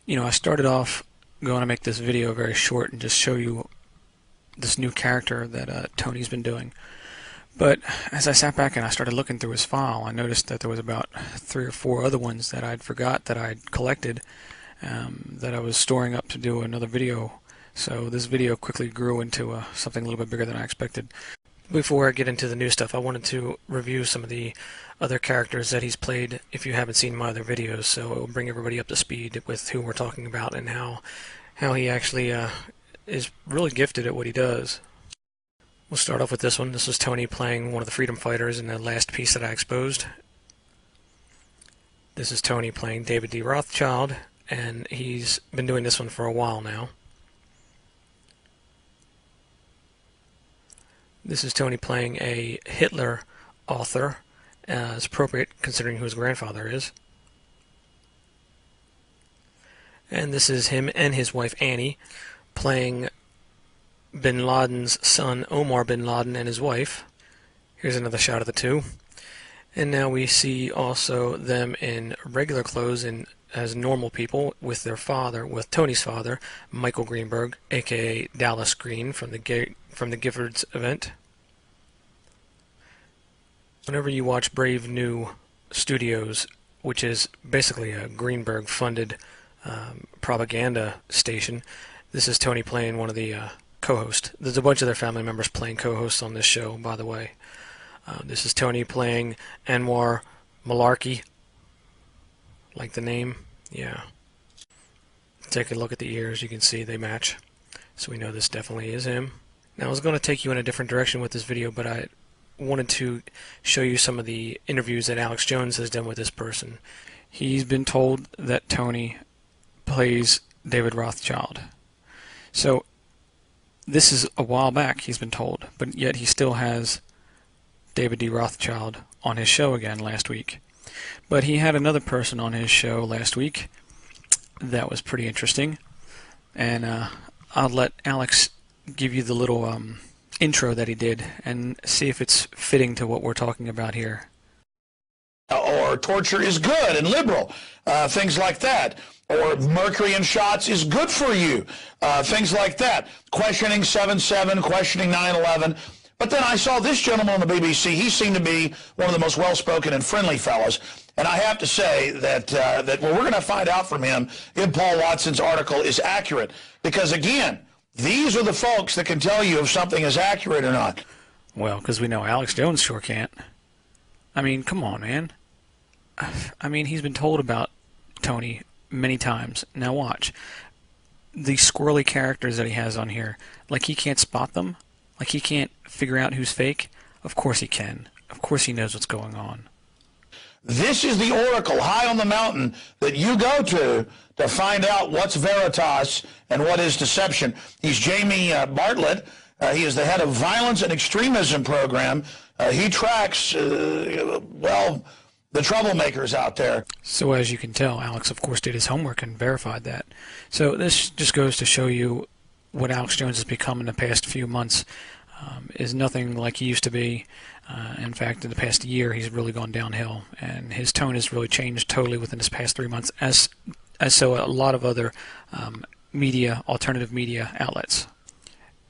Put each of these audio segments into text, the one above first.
I started off going to make this video very short and just show you this new character that Tony's been doing. But as I sat back and I started looking through his file, I noticed that there was about 3 or 4 other ones that I'd forgot that I'd collected, that I was storing up to do another video. So this video quickly grew into something a little bit bigger than I expected. Before I get into the new stuff, I wanted to review some of the other characters that he's played if you haven't seen my other videos, so it will bring everybody up to speed with who we're talking about and how he actually is really gifted at what he does. We'll start off with this one. This is Tony playing one of the freedom fighters in the last piece that I exposed. This is Tony playing David D. Rothschild, and he's been doing this one for a while now. This is Tony playing a Hitler author, as appropriate considering who his grandfather is. And this is him and his wife Annie playing Bin Laden's son Omar Bin Laden and his wife. Here's another shot of the two. And now we see also them in regular clothes and as normal people with their father, with Tony's father, Michael Greenberg, aka Dallas Green from the Giffords event. Whenever you watch Brave New Studios, which is basically a Greenberg-funded propaganda station, this is Tony playing one of the co-hosts. There's a bunch of their family members playing co-hosts on this show, by the way. This is Tony playing Anwar Malarkey. Like the name? Yeah. Take a look at the ears. You can see they match. So we know this definitely is him. Now I was going to take you in a different direction with this video, but I wanted to show you some of the interviews that Alex Jones has done with this person. He's been told that Tony plays David Rothschild. So this is a while back he's been told, but yet he still has David D. Rothschild on his show again last week. But he had another person on his show last week that was pretty interesting, and I'll let Alex give you the little intro that he did and see if it's fitting to what we're talking about here. Or torture is good and liberal, things like that. Or mercury in shots is good for you, things like that. Questioning 7/7, questioning 9/11. But then I saw this gentleman on the BBC. He seemed to be one of the most well-spoken and friendly fellows. And I have to say that what we're going to find out from him in Paul Watson's article is accurate. Because, again, these are the folks that can tell you if something is accurate or not. Well, because we know Alex Jones sure can't. I mean, come on, man. I mean, he's been told about Tony many times. Now watch. The squirrely characters that he has on here, like he can't spot them? Like he can't figure out who's fake? Of course he can. Of course he knows what's going on. This is the oracle high on the mountain that you go to find out what's veritas and what is deception. He's Jamie Bartlett. He is the head of Violence and Extremism Program. He tracks, well, the troublemakers out there. So as you can tell, Alex, of course, did his homework and verified that. So this just goes to show you what Alex Jones has become in the past few months. Is nothing like he used to be. In fact, in the past year, he's really gone downhill, and his tone has really changed totally within this past 3 months, as so a lot of other alternative media outlets.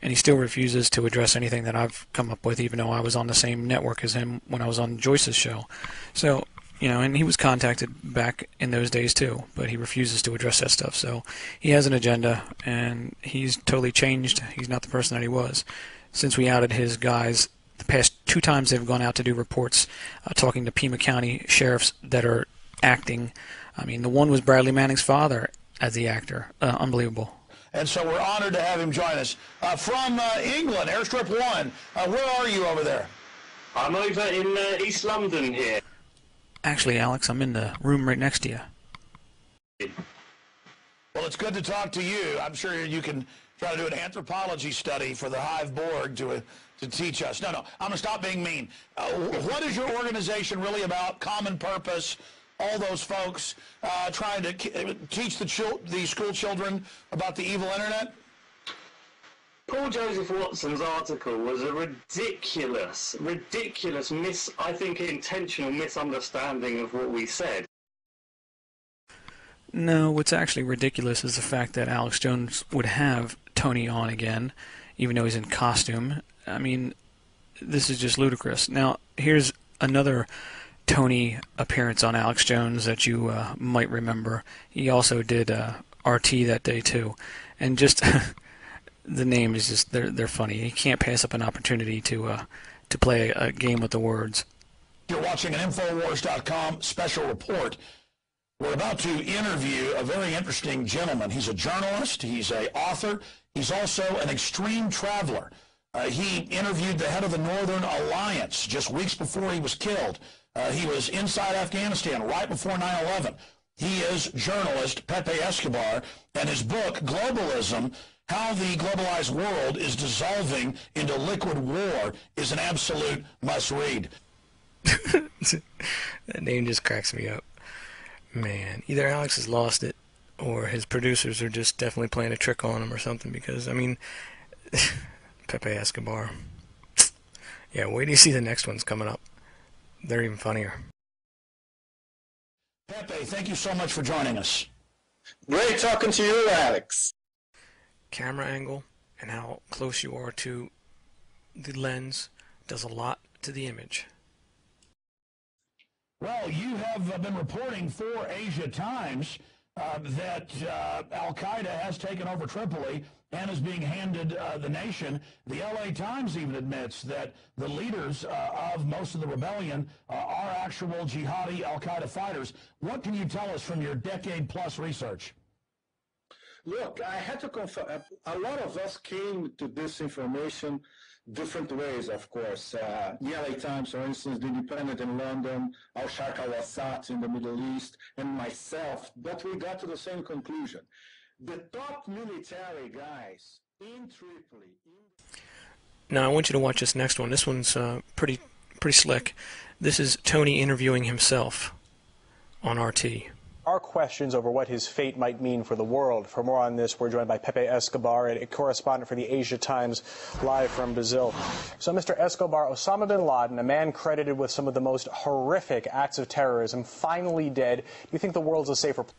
And he still refuses to address anything that I've come up with, even though I was on the same network as him when I was on Joyce's show. So, and he was contacted back in those days too, but he refuses to address that stuff. So he has an agenda, and he's totally changed. He's not the person that he was. Since we outed his guys, the past 2 times they've gone out to do reports, talking to Pima County sheriffs that are acting. I mean, the one was Bradley Manning's father as the actor. Unbelievable. And so we're honored to have him join us. From England, Airstrip 1, where are you over there? I'm over in East London here. Actually, Alex, I'm in the room right next to you. Well, it's good to talk to you. I'm sure you can try to do an anthropology study for the Hive Borg to teach us. No, I'm going to stop being mean. What is your organization really about? Common purpose, all those folks trying to teach the school children about the evil internet? Paul Joseph Watson's article was a ridiculous, I think intentional misunderstanding of what we said. No, what's actually ridiculous is the fact that Alex Jones would have Tony on again, even though he's in costume. I mean, this is just ludicrous. Now, here's another Tony appearance on Alex Jones that you might remember. He also did RT that day too, and just the name is just they're funny. He can't pass up an opportunity to play a game with the words. You're watching an Infowars.com special report. We're about to interview a very interesting gentleman. He's a journalist. He's an author. He's also an extreme traveler. He interviewed the head of the Northern Alliance just weeks before he was killed. He was inside Afghanistan right before 9/11. He is journalist Pepe Escobar, and his book, Globalism, How the Globalized World is Dissolving into Liquid War, is an absolute must-read. That name just cracks me up. Man, either Alex has lost it, or his producers are just definitely playing a trick on him or something, because, I mean, Pepe Escobar. Yeah, wait till you see the next ones coming up. They're even funnier. Pepe, thank you so much for joining us. Great talking to you, Alex. Camera angle and how close you are to the lens does a lot to the image. Well, you have been reporting for Asia Times that Al-Qaeda has taken over Tripoli and is being handed the nation. The LA Times even admits that the leaders of most of the rebellion are actual jihadi Al-Qaeda fighters. What can you tell us from your decade-plus research? Look, I had to confess, a lot of us came to this information different ways, of course. The LA Times, for instance, The Independent in London, Al-Sharq al-Assad in the Middle East, and myself, but we got to the same conclusion. The top military guys in Tripoli... Now, I want you to watch this next one. This one's pretty slick. This is Tony interviewing himself on RT. Our questions over what his fate might mean for the world. For more on this, we're joined by Pepe Escobar, a correspondent for the Asia Times, live from Brazil. So, Mr. Escobar, Osama bin Laden, a man credited with some of the most horrific acts of terrorism, finally dead. Do you think the world's a safer place?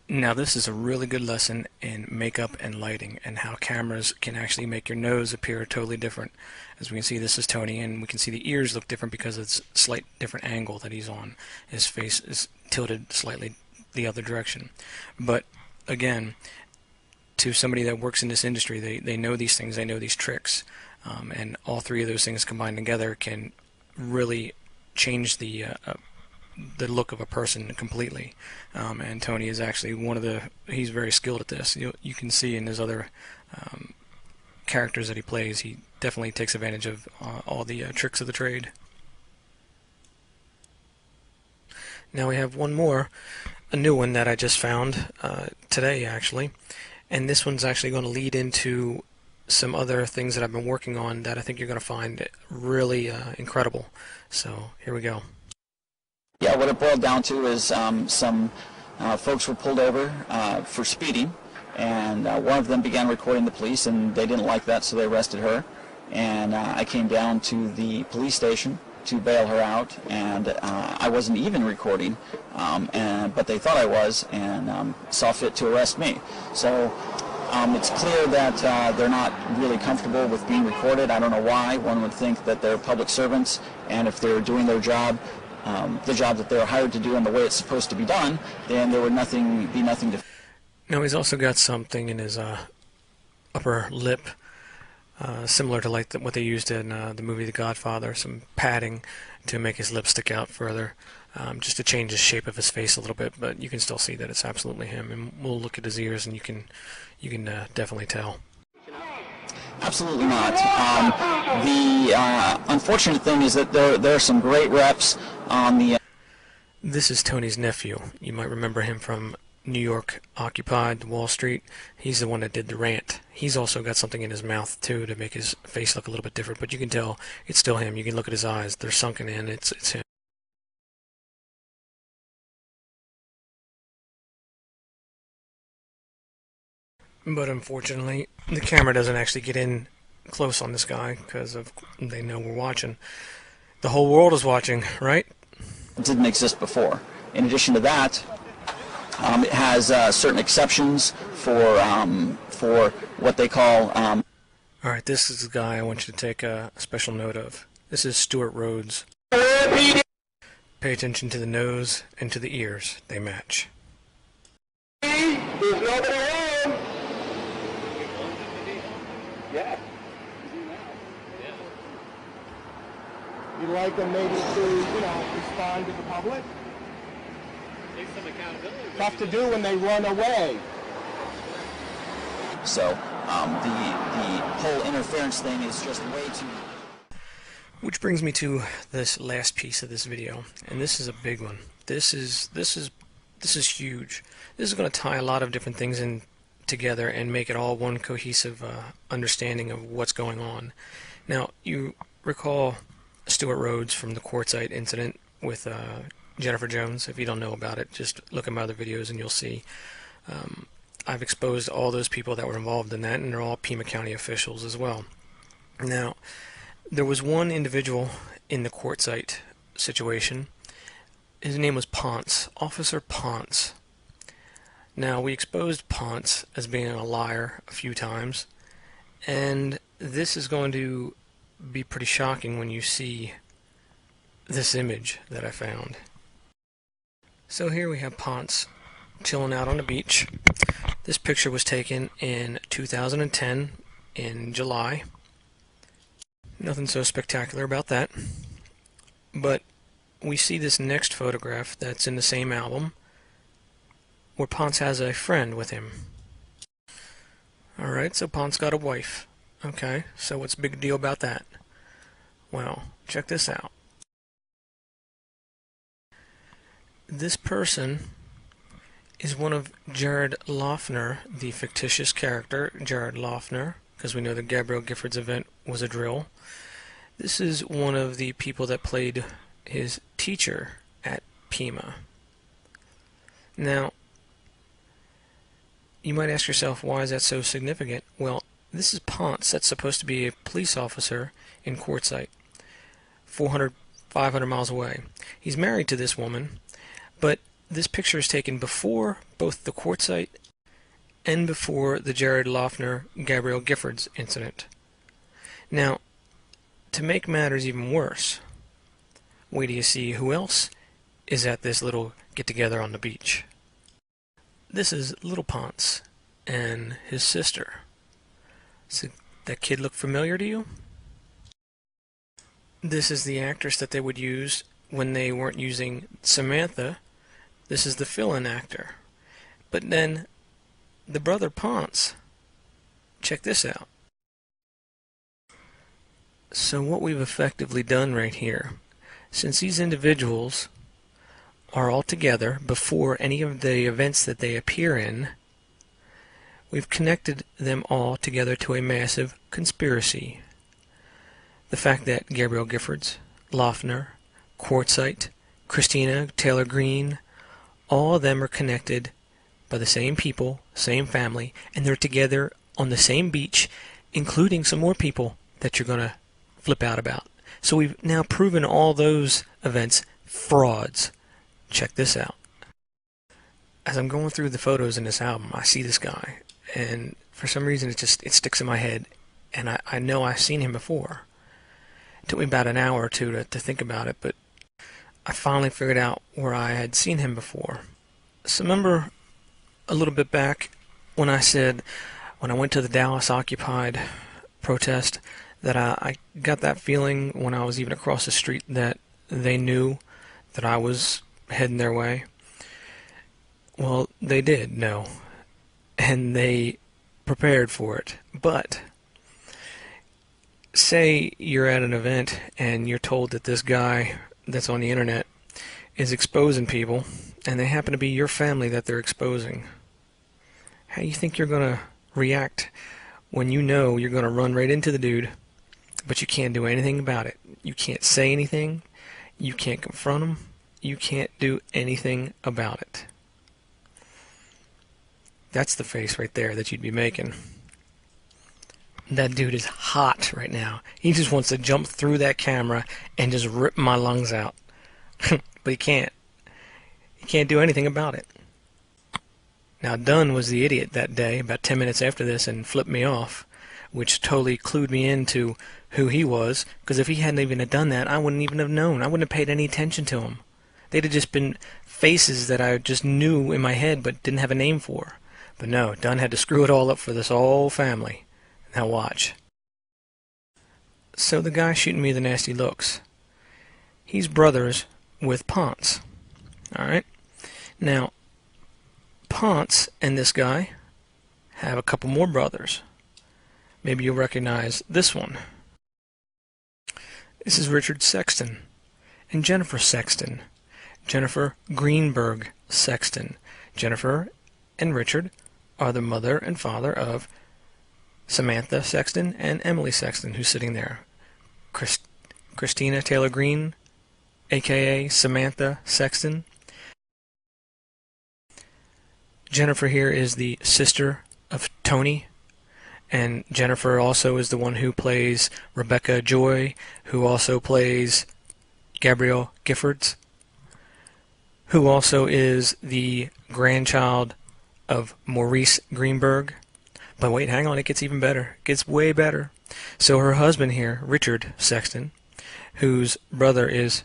Now, this is a really good lesson in makeup and lighting and how cameras can actually make your nose appear totally different. As we can see, this is Tony, and we can see the ears look different because it's a slight different angle that he's on. His face is tilted slightly the other direction. But again, to somebody that works in this industry, they know these things, they know these tricks, and all three of those things combined together can really change the look of a person completely. And Tony is actually he's very skilled at this. You can see in his other characters that he plays, he definitely takes advantage of all the tricks of the trade. Now we have one more, a new one that I just found today, actually, and this one's actually going to lead into some other things that I've been working on that I think you're going to find really incredible. So here we go. Yeah, what it boiled down to is some folks were pulled over for speeding, and one of them began recording the police, and they didn't like that, so they arrested her. And I came down to the police station to bail her out, and I wasn't even recording, but they thought I was, and saw fit to arrest me. So it's clear that they're not really comfortable with being recorded. I don't know why. One would think that they're public servants, and if they're doing their job, the job that they're hired to do and the way it's supposed to be done, then there would be nothing to... Now he's also got something in his upper lip, similar to like what they used in the movie The Godfather, some padding to make his lips stick out further, just to change the shape of his face a little bit, but you can still see that it's absolutely him. And we'll look at his ears, and you can definitely tell. Absolutely not. The unfortunate thing is that there are some great reps on the... This is Tony's nephew. You might remember him from New York Occupied, Wall Street. He's the one that did the rant. He's also got something in his mouth, too, to make his face look a little bit different, but you can tell it's still him. You can look at his eyes. They're sunken in. It's him. But unfortunately, the camera doesn't actually get in close on this guy because they know we're watching. The whole world is watching, right? Didn't exist before. In addition to that, It has certain exceptions for what they call. All right, this is the guy I want you to take a special note of. This is Stuart Rhodes. Pay attention to the nose and to the ears. They match. There's nobody around. Yeah. You'd like them maybe to, respond to the public? Take some accountability. Tough to do when they run away. So the whole interference thing is just way too. Which brings me to this last piece of this video, and this is a big one. This is huge. This is going to tie a lot of different things in together and make it all one cohesive understanding of what's going on. Now, you recall Stuart Rhodes from the Quartzite incident with Jennifer Jones. If you don't know about it, just look at my other videos and you'll see. I've exposed all those people that were involved in that, and they're all Pima County officials as well. Now, there was one individual in the Quartzite situation. His name was Ponce, Officer Ponce. Now, we exposed Ponce as being a liar a few times, and this is going to be pretty shocking when you see this image that I found. So here we have Ponce chilling out on the beach. This picture was taken in 2010 in July. Nothing so spectacular about that. But we see this next photograph that's in the same album where Ponce has a friend with him. Alright, so Ponce got a wife. Okay, so what's the big deal about that? Well, check this out. This person is one of Jared Loughner, the fictitious character, Jared Loughner, because we know the Gabrielle Giffords event was a drill. This is one of the people that played his teacher at Pima. Now, you might ask yourself, why is that so significant? Well, this is Ponce, that's supposed to be a police officer in Quartzite, 400, 500 miles away. He's married to this woman, but this picture is taken before both the Quartzite and before the Jared Loughner Gabrielle Giffords incident. Now, to make matters even worse, wait till you see who else is at this little get-together on the beach. This is little Ponce and his sister. So that kid look familiar to you? This is the actress that they would use when they weren't using Samantha. This is the fill-in actor. But then, the brother Ponce. Check this out. So what we've effectively done right here, since these individuals are all together before any of the events that they appear in, we've connected them all together to a massive conspiracy. The fact that Gabrielle Giffords, Loughner, Quartzite, Christina Taylor Greene, all of them are connected by the same people, same family, and they're together on the same beach, including some more people that you're going to flip out about. So we've now proven all those events frauds. Check this out. As I'm going through the photos in this album, I see this guy, and for some reason it sticks in my head, and I know I've seen him before. It took me about an hour or two to think about it, but I finally figured out where I had seen him before. So remember a little bit back when I said, when I went to the Dallas Occupied protest, that I got that feeling when I was even across the street that they knew that I was heading their way? Well, they did know, and they prepared for it. But say you're at an event and you're told that this guy that's on the internet is exposing people, and they happen to be your family that they're exposing. How do you think you're going to react when you know you're going to run right into the dude, but you can't do anything about it? You can't say anything, you can't confront him, you can't do anything about it. That's the face right there that you'd be making. That dude is hot right now. He just wants to jump through that camera and just rip my lungs out. But he can't. He can't do anything about it. Now, Dunn was the idiot that day, about 10 minutes after this, and flipped me off, which totally clued me into who he was, because if he hadn't even have done that, I wouldn't even have known. I wouldn't have paid any attention to him. They'd have just been faces that I just knew in my head but didn't have a name for. But no, Dunn had to screw it all up for this whole family. Now watch. So the guy shooting me the nasty looks, he's brothers with Ponce. Alright? Now, Ponce and this guy have a couple more brothers. Maybe you'll recognize this one. This is Richard Sexton and Jennifer Sexton. Jennifer Greenberg Sexton. Jennifer and Richard are the mother and father of Samantha Sexton and Emily Sexton, who's sitting there. Christina Taylor Green, a.k.a. Samantha Sexton. Jennifer here is the sister of Tony, and Jennifer also is the one who plays Rebecca Joy, who also plays Gabrielle Giffords, who also is the grandchild of Maurice Greenberg. But wait, hang on, it gets even better. It gets way better. So her husband here, Richard Sexton, whose brother is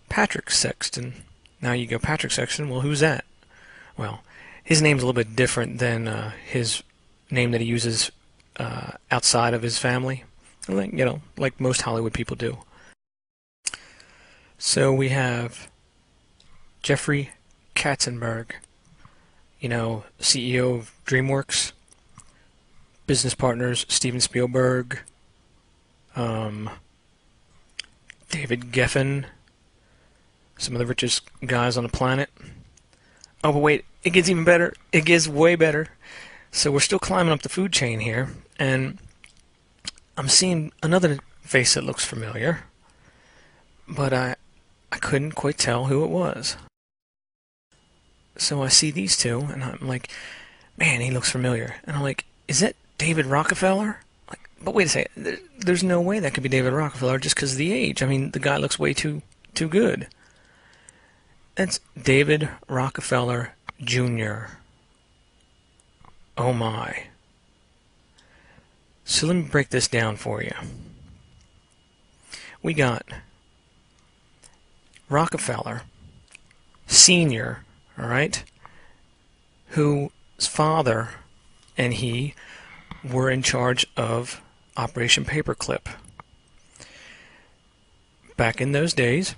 Patrick Sexton. Now you go, Patrick Sexton, well, who's that? Well, his name's a little bit different than his name that he uses outside of his family. Like most Hollywood people do. So we have Jeffrey Katzenberg, CEO of DreamWorks, business partners Steven Spielberg, David Geffen, some of the richest guys on the planet. Oh, but wait, it gets even better. It gets way better. So we're still climbing up the food chain here, and I'm seeing another face that looks familiar, but I couldn't quite tell who it was. So I see these two, and I'm like, man, he looks familiar. And I'm like, is that David Rockefeller? But wait a second, there's no way that could be David Rockefeller just because of the age. I mean, the guy looks way too good. That's David Rockefeller Jr. Oh my. So let me break this down for you. We got Rockefeller Sr., alright, whose father and he were in charge of Operation Paperclip. Back in those days,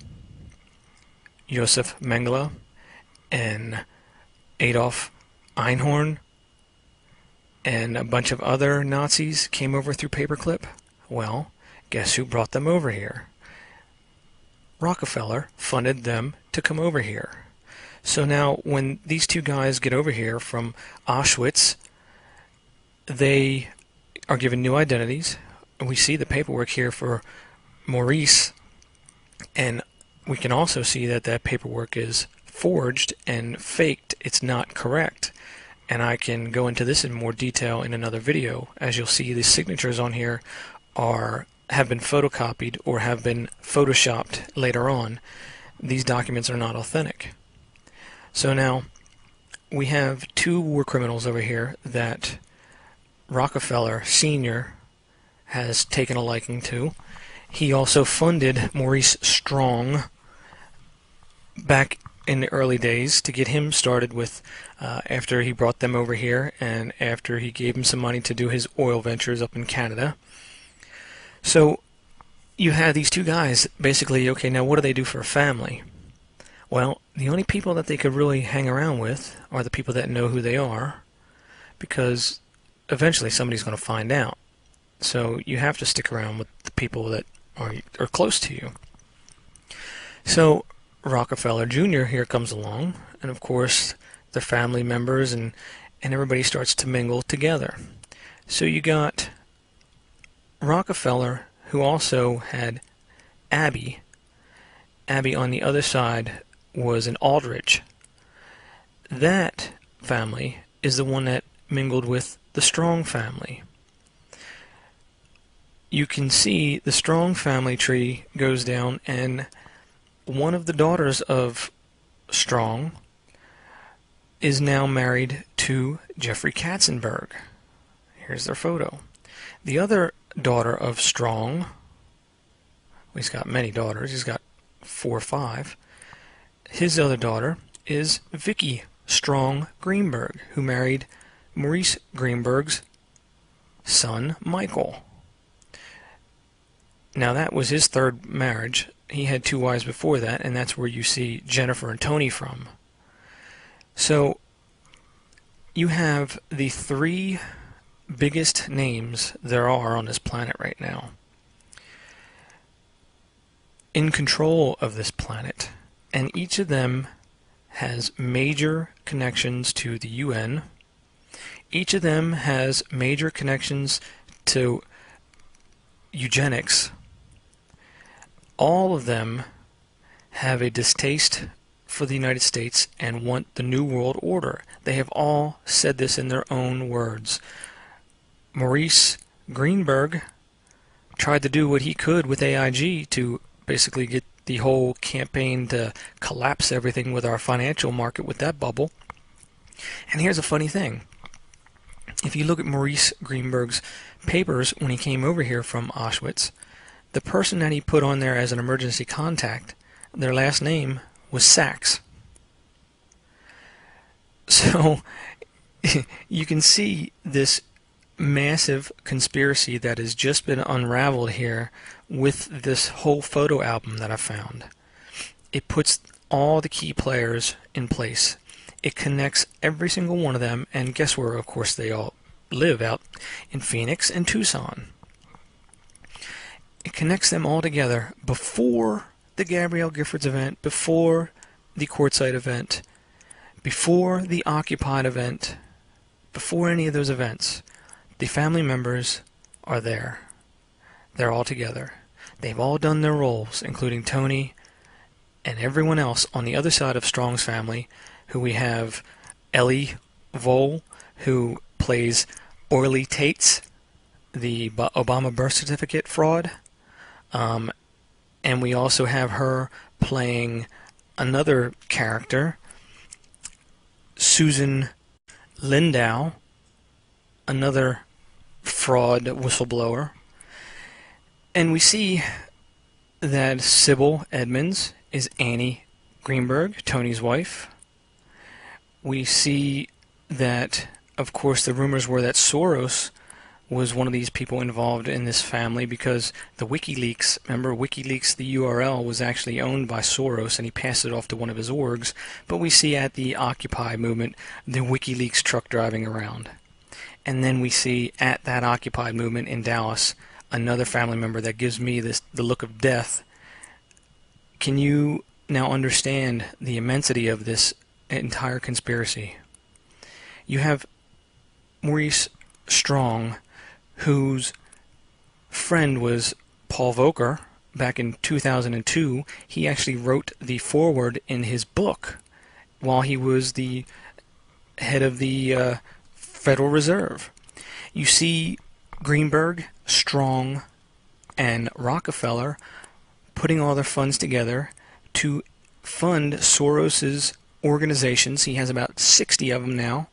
Josef Mengele and Adolf Einhorn and a bunch of other Nazis came over through Paperclip. Well, guess who brought them over here? Rockefeller funded them to come over here. So now when these two guys get over here from Auschwitz, they are given new identities. We see the paperwork here for Maurice, and we can also see that that paperwork is forged and faked. It's not correct. And I can go into this in more detail in another video. As you'll see, the signatures on here have been photocopied or have been photoshopped later on. These documents are not authentic. So now we have two war criminals over here that Rockefeller Sr. has taken a liking to. He also funded Maurice Strong back in the early days to get him started with, after he brought them over here and after he gave him some money to do his oil ventures up in Canada. So you have these two guys basically, okay, now what do they do for a family? Well, the only people that they could really hang around with are the people that know who they are, because eventually somebody's going to find out. So you have to stick around with the people that are close to you. So Rockefeller Jr. here comes along, and of course the family members and everybody starts to mingle together. So you got Rockefeller, who also had Abby. Abby on the other side was an Aldrich. That family is the one that mingled with the Strong family. You can see the Strong family tree goes down, and one of the daughters of Strong is now married to Jeffrey Katzenberg. Here's their photo. The other daughter of Strong, well, he's got many daughters, he's got 4 or 5. His other daughter is Vicky Strong Greenberg, who married Maurice Greenberg's son, Michael. Now that was his 3rd marriage. He had 2 wives before that, and that's where you see Jennifer and Tony from. So you have the 3 biggest names there are on this planet right now in control of this planet, and each of them has major connections to the UN. Each of them has major connections to eugenics. All of them have a distaste for the United States and want the New World Order. They have all said this in their own words. Maurice Greenberg tried to do what he could with AIG to basically get the whole campaign to collapse everything with our financial market with that bubble. And here's a funny thing. If you look at Maurice Greenberg's papers when he came over here from Auschwitz, the person that he put on there as an emergency contact, their last name was Sachs. So you can see this massive conspiracy that has just been unraveled here with this whole photo album that I found. It puts all the key players in place. It connects every single one of them, and guess where, of course, they all live, out in Phoenix and Tucson. It connects them all together before the Gabrielle Giffords event, before the Quartzsite event, before the Occupied event, before any of those events. The family members are there. They're all together. They've all done their roles, including Tony and everyone else on the other side of Strong's family, who we have Ellie Vole, who plays Orly Tates, the Obama birth certificate fraud. And we also have her playing another character, Susan Lindau, another fraud whistleblower. And we see that Sybil Edmonds is Annie Greenberg, Tony's wife. We see that, of course, the rumors were that Soros was one of these people involved in this family, because the WikiLeaks, remember WikiLeaks, the URL was actually owned by Soros, and he passed it off to one of his orgs. But we see at the Occupy movement the WikiLeaks truck driving around. And then we see at that Occupy movement in Dallas another family member that gives me the look of death. Can you now understand the immensity of this entire conspiracy? You have Maurice Strong, whose friend was Paul Volcker back in 2002. He actually wrote the foreword in his book while he was the head of the Federal Reserve. You see Greenberg, Strong, and Rockefeller putting all their funds together to fund Soros's organizations. He has about 60 of them now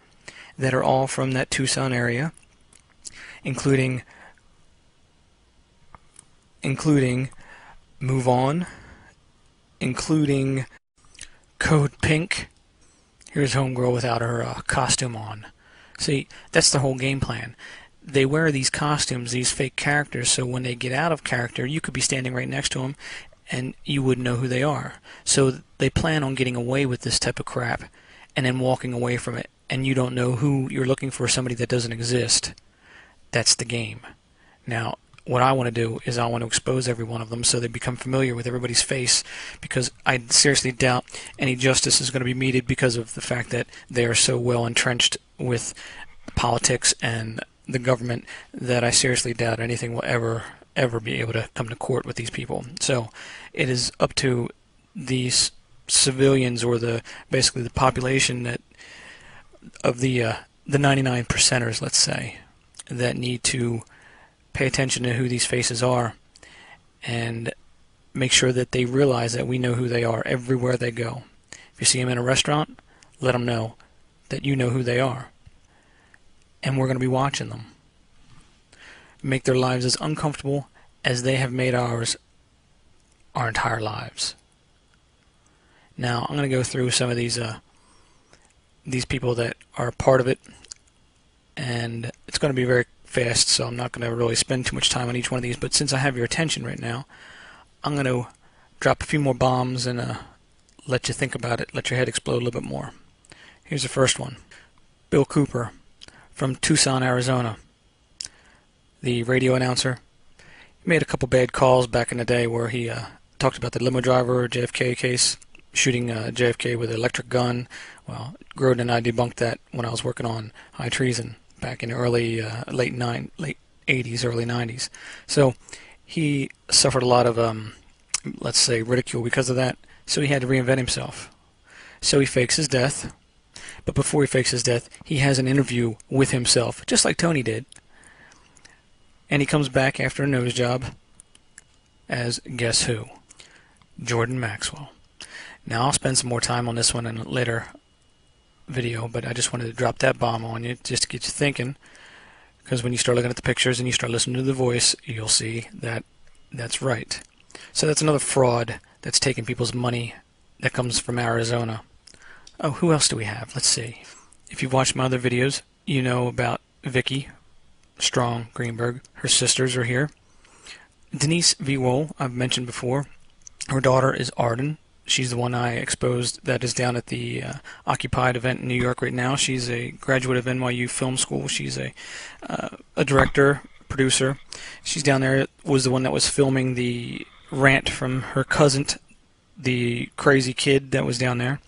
that are all from that Tucson area, including Move On, including Code Pink. Here's Homegirl without her costume on. See, that's the whole game plan. They wear these costumes, these fake characters, so when they get out of character, you could be standing right next to them and you wouldn't know who they are. So they plan on getting away with this type of crap and then walking away from it, and you don't know who you're looking for, somebody that doesn't exist. That's the game. Now, what I want to do is I want to expose every one of them so they become familiar with everybody's face, because I seriously doubt any justice is going to be meted because of the fact that they are so well entrenched with politics and the government that I seriously doubt anything will ever be able to come to court with these people. So it is up to these civilians, or basically the population that of the 99 percenters, let's say, that need to pay attention to who these faces are and make sure that they realize that we know who they are everywhere they go. If you see them in a restaurant, let them know that you know who they are. And we're going to be watching them make their lives as uncomfortable as they have made ours our entire lives. Now, I'm going to go through some of these people that are part of it, and it's going to be very fast, so I'm not going to really spend too much time on each one of these, but since I have your attention right now, I'm going to drop a few more bombs and let you think about it, let your head explode a little bit more. Here's the first one. Bill Cooper from Tucson, Arizona, the radio announcer. He made a couple bad calls back in the day where he talked about the limo driver JFK case, shooting JFK with an electric gun. Well, Grodin and I debunked that when I was working on high treason back in the early late 80s, early 90s. So he suffered a lot of, let's say, ridicule because of that. So he had to reinvent himself. So he fakes his death. But before he fakes his death, he has an interview with himself, just like Tony did. And he comes back after a nose job as, guess who? Jordan Maxwell. Now, I'll spend some more time on this one in a later video, but I just wanted to drop that bomb on you just to get you thinking, because when you start looking at the pictures and you start listening to the voice, you'll see that that's right. So that's another fraud that's taking people's money that comes from Arizona. Oh, who else do we have? Let's see. If you've watched my other videos, you know about Vicky Strong Greenberg. Her sisters are here. Denise V. Wool, I've mentioned before. Her daughter is Arden. She's the one I exposed that is down at the Occupied event in New York right now. She's a graduate of NYU Film School. She's a director, producer. She's down there, was the one that was filming the rant from her cousin, the crazy kid that was down there.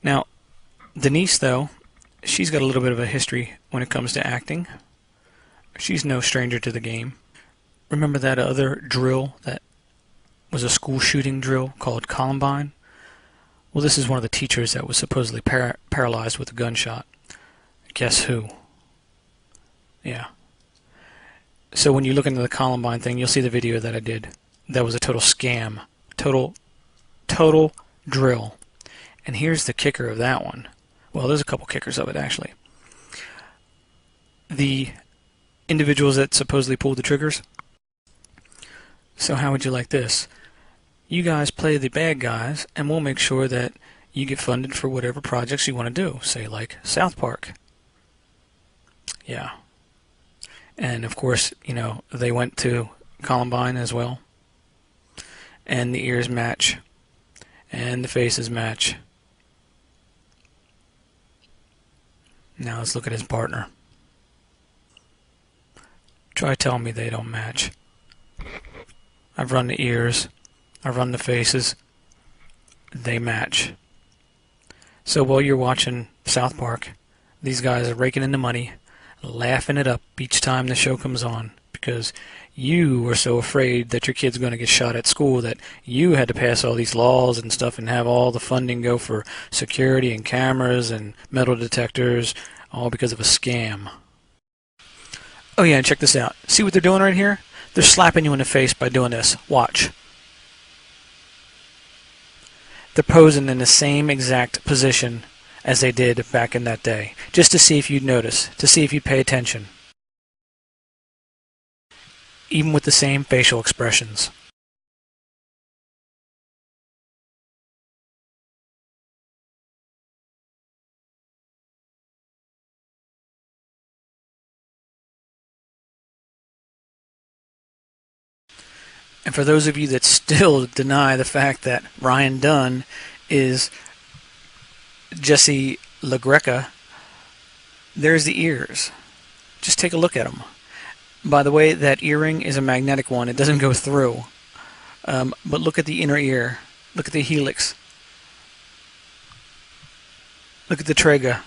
Now, Denise, though, she's got a little bit of a history when it comes to acting. She's no stranger to the game. Remember that other drill that was a school shooting drill called Columbine? Well, this is one of the teachers that was supposedly paralyzed with a gunshot. Guess who? Yeah. So when you look into the Columbine thing, you'll see the video that I did. That was a total scam. Total drill. And here's the kicker of that one. Well, there's a couple kickers of it, actually. The individuals that supposedly pulled the triggers. So how would you like this? You guys play the bad guys, and we'll make sure that you get funded for whatever projects you want to do. Say, like South Park. Yeah. And, of course, you know, they went to Columbine as well. And the ears match. And the faces match. Now let's look at his partner. Try telling me they don't match. I've run the ears. I've run the faces. They match. So while you're watching South Park, these guys are raking in the money, laughing it up each time the show comes on, because you were so afraid that your kid's going to get shot at school that you had to pass all these laws and stuff and have all the funding go for security and cameras and metal detectors, all because of a scam. Oh yeah, and check this out. See what they're doing right here? They're slapping you in the face by doing this. Watch. They're posing in the same exact position as they did back in that day, just to see if you'd notice, to see if you'd pay attention. Even with the same facial expressions. And for those of you that still deny the fact that Ryan Dunn is Jesse LaGreca, there's the ears. Just take a look at them. By the way, that earring is a magnetic one. It doesn't go through. But look at the inner ear. Look at the helix. Look at the trega.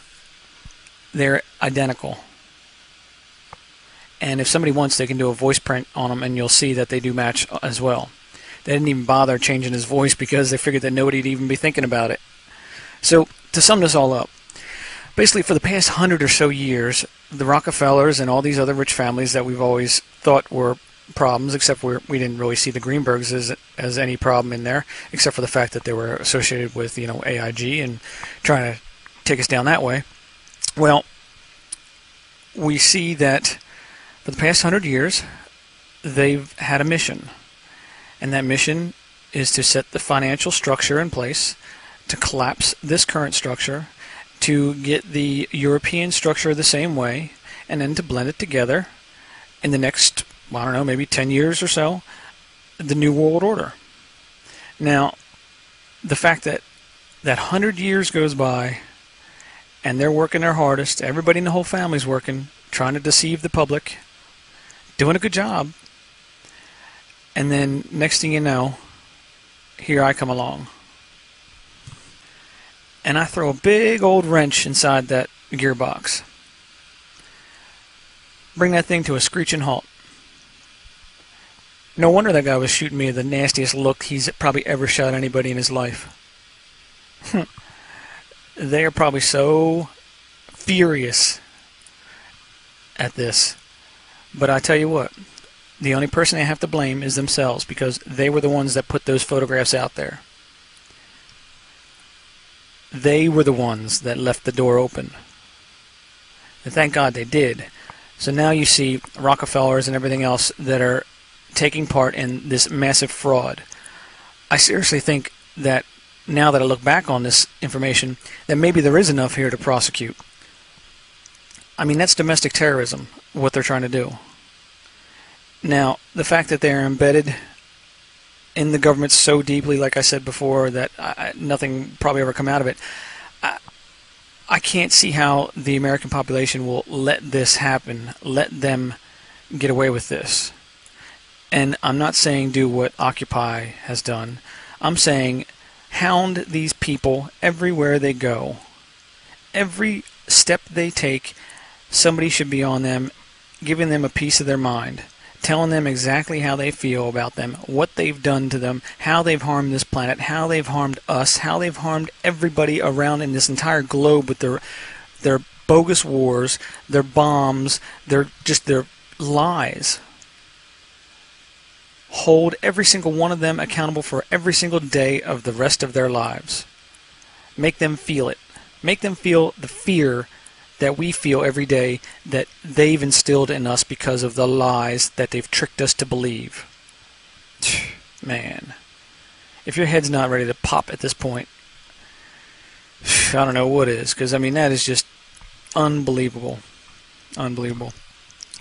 They're identical. And if somebody wants, they can do a voice print on them, and you'll see that they do match as well. They didn't even bother changing his voice because they figured that nobody'd even be thinking about it. So, to sum this all up, basically for the past 100 or so years, the Rockefellers and all these other rich families that we've always thought were problems, except we didn't really see the Greenbergs as any problem in there, except for the fact that they were associated with, you know, AIG and trying to take us down that way. Well, we see that for the past 100 years, they've had a mission. And that mission is to set the financial structure in place, to collapse this current structure, to get the European structure the same way, and then to blend it together in the next, well, I don't know, maybe 10 years or so, the New World Order. Now, the fact that 100 years goes by and they're working their hardest, everybody in the whole family's working, trying to deceive the public, doing a good job, and then next thing you know, here I come along. And I throw a big old wrench inside that gearbox. Bring that thing to a screeching halt. No wonder that guy was shooting me the nastiest look he's probably ever shot anybody in his life. They are probably so furious at this. But I tell you what, the only person they have to blame is themselves, because they were the ones that put those photographs out there. They were the ones that left the door open. And thank God they did. So now you see Rockefellers and everything else that are taking part in this massive fraud. I seriously think that now that I look back on this information, that maybe there is enough here to prosecute. I mean, that's domestic terrorism, what they're trying to do. Now, the fact that they're embedded in the government so deeply, like I said before, that nothing probably ever come out of it, I can't see how the American population will let this happen, let them get away with this. And I'm not saying do what Occupy has done. I'm saying hound these people everywhere they go. Every step they take, somebody should be on them, giving them a piece of their mind, telling them exactly how they feel about them, what they've done to them, how they've harmed this planet, how they've harmed us, how they've harmed everybody around in this entire globe with their bogus wars, their bombs, their lies. Hold every single one of them accountable for every single day of the rest of their lives. Make them feel it. Make them feel the fear that we feel every day that they've instilled in us because of the lies that they've tricked us to believe. Man, if your head's not ready to pop at this point, I don't know what is, because I mean that is just unbelievable. Unbelievable.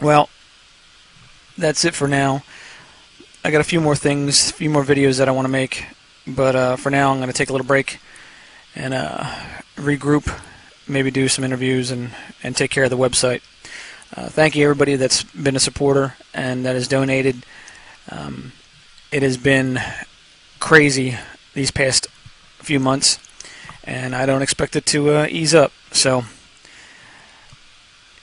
Well, that's it for now. I got a few more things, a few more videos that I want to make, but for now I'm going to take a little break and regroup, maybe do some interviews and take care of the website. Thank you everybody that's been a supporter and that has donated. It has been crazy these past few months, and I don't expect it to ease up. So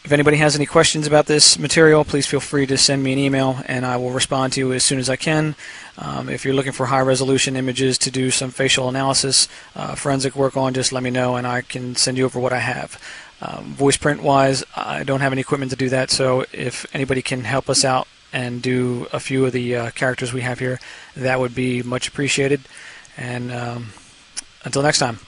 if anybody has any questions about this material, please feel free to send me an email and I will respond to you as soon as I can. If you're looking for high resolution images to do some facial analysis, forensic work on, just let me know and I can send you over what I have. Voice print wise, I don't have any equipment to do that, so if anybody can help us out and do a few of the characters we have here, that would be much appreciated. And until next time.